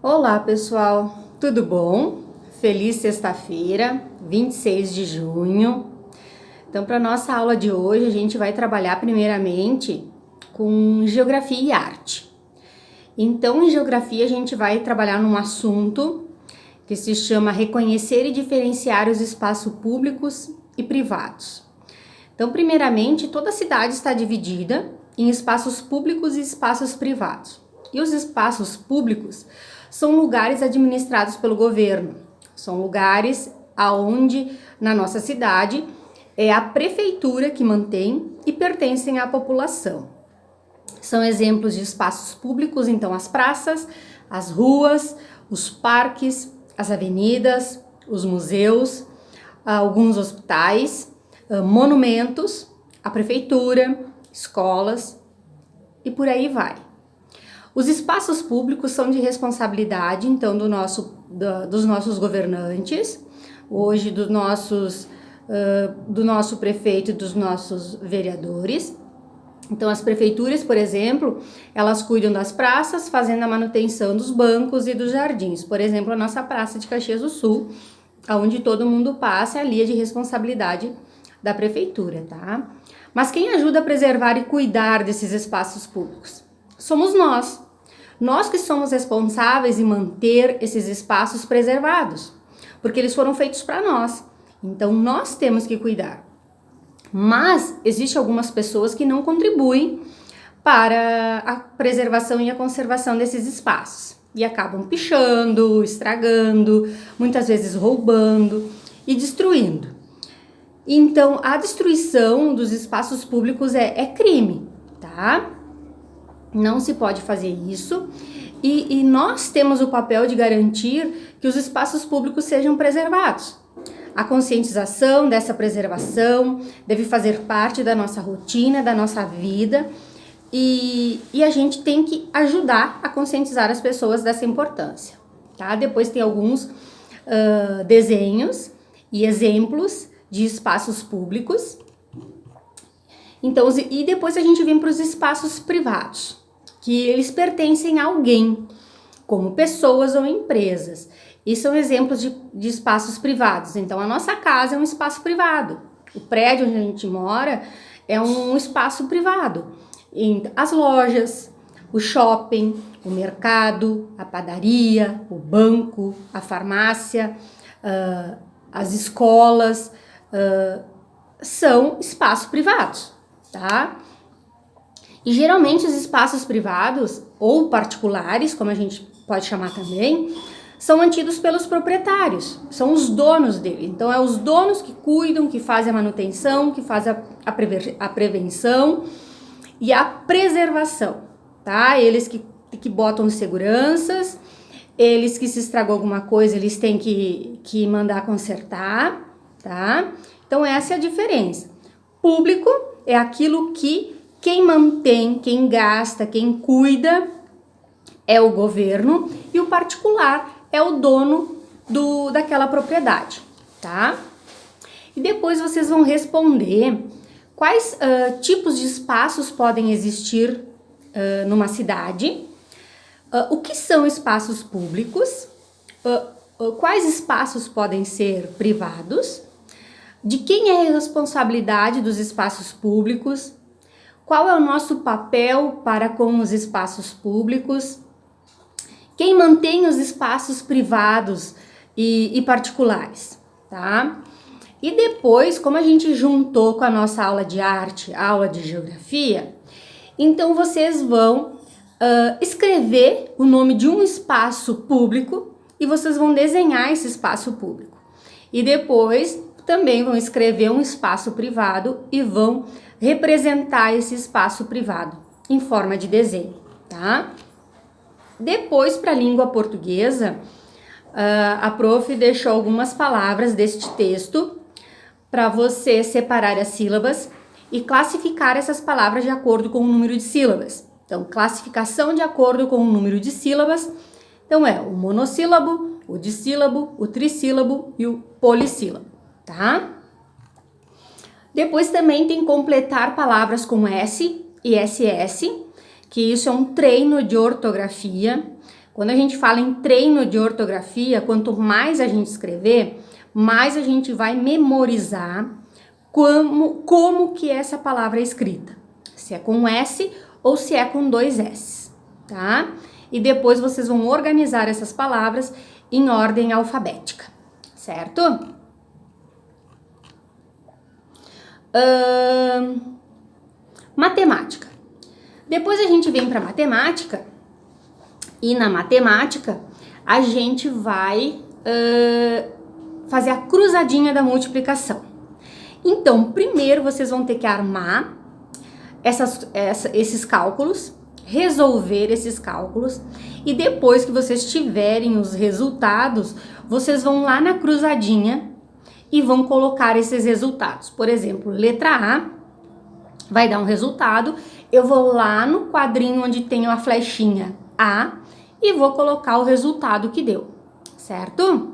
Olá, pessoal, tudo bom? Feliz sexta-feira, 26 de junho. Então, para nossa aula de hoje, a gente vai trabalhar primeiramente com geografia e arte. Então, em geografia, a gente vai trabalhar num assunto que se chama reconhecer e diferenciar os espaços públicos e privados. Então, primeiramente, toda cidade está dividida em espaços públicos e espaços privados. E os espaços públicos são lugares administrados pelo governo. São lugares aonde na nossa cidade é a prefeitura que mantém e pertencem à população. São exemplos de espaços públicos, então as praças, as ruas, os parques, as avenidas, os museus, alguns hospitais, monumentos, a prefeitura, escolas e por aí vai. Os espaços públicos são de responsabilidade, então, dos nossos governantes, hoje do nosso prefeito e dos nossos vereadores. Então, as prefeituras, por exemplo, elas cuidam das praças, fazendo a manutenção dos bancos e dos jardins. Por exemplo, a nossa praça de Caxias do Sul, onde todo mundo passa, ali é de responsabilidade da prefeitura, tá? Mas quem ajuda a preservar e cuidar desses espaços públicos? Somos nós. Nós que somos responsáveis em manter esses espaços preservados, porque eles foram feitos para nós. Então, nós temos que cuidar. Mas existem algumas pessoas que não contribuem para a preservação e a conservação desses espaços e acabam pichando, estragando, muitas vezes roubando e destruindo. Então, a destruição dos espaços públicos é crime, tá? Não se pode fazer isso e nós temos o papel de garantir que os espaços públicos sejam preservados. A conscientização dessa preservação deve fazer parte da nossa rotina, da nossa vida e a gente tem que ajudar a conscientizar as pessoas dessa importância, tá? Depois tem alguns desenhos e exemplos de espaços públicos. Então, e depois a gente vem para os espaços privados, que eles pertencem a alguém, como pessoas ou empresas. E são exemplos de espaços privados. Então, a nossa casa é um espaço privado. O prédio onde a gente mora é um espaço privado. As lojas, o shopping, o mercado, a padaria, o banco, a farmácia, as escolas, são espaços privados, tá? E geralmente os espaços privados ou particulares, como a gente pode chamar também, são mantidos pelos proprietários, são os donos dele. Então é os donos que cuidam, que fazem a manutenção, que fazem a prevenção e a preservação, tá? Eles que botam seguranças, eles que se estragou alguma coisa, eles têm que mandar consertar, tá? Então essa é a diferença. Público é aquilo que quem mantém, quem gasta, quem cuida é o governo e o particular é o dono daquela propriedade, tá? E depois vocês vão responder quais tipos de espaços podem existir numa cidade, o que são espaços públicos, quais espaços podem ser privados, de quem é a responsabilidade dos espaços públicos, qual é o nosso papel para com os espaços públicos, quem mantém os espaços privados e particulares, tá? E depois, como a gente juntou com a nossa aula de arte, a aula de geografia, então vocês vão escrever o nome de um espaço público e vocês vão desenhar esse espaço público. E depois também vão escrever um espaço privado e vão representar esse espaço privado em forma de desenho, tá? Depois, para a língua portuguesa, a prof deixou algumas palavras deste texto para você separar as sílabas e classificar essas palavras de acordo com o número de sílabas. Então, classificação de acordo com o número de sílabas. Então, é o monossílabo, o dissílabo, o trissílabo e o polissílabo, tá? Depois também tem completar palavras com S e SS, que isso é um treino de ortografia Quando a gente fala em treino de ortografia, quanto mais a gente escrever, mais a gente vai memorizar como que essa palavra é escrita. Se é com S ou se é com 2 S, tá? E depois vocês vão organizar essas palavras em ordem alfabética, certo? Matemática. Depois a gente vem para matemática e na matemática a gente vai fazer a cruzadinha da multiplicação. Então, primeiro vocês vão ter que armar esses cálculos, resolver esses cálculos e depois que vocês tiverem os resultados, vocês vão lá na cruzadinha e vão colocar esses resultados. Por exemplo, letra A vai dar um resultado, eu vou lá no quadrinho onde tem a flechinha A e vou colocar o resultado que deu, certo?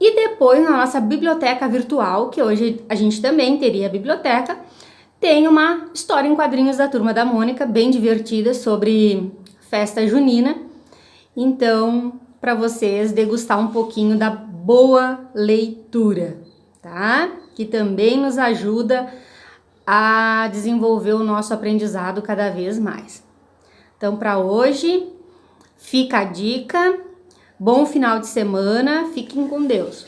E depois na nossa biblioteca virtual, que hoje a gente também teria biblioteca, tem uma história em quadrinhos da Turma da Mônica, bem divertida, sobre festa junina. Então, para vocês degustar um pouquinho da boa leitura, tá? Que também nos ajuda a desenvolver o nosso aprendizado cada vez mais. Então, para hoje, fica a dica. Bom final de semana. Fiquem com Deus.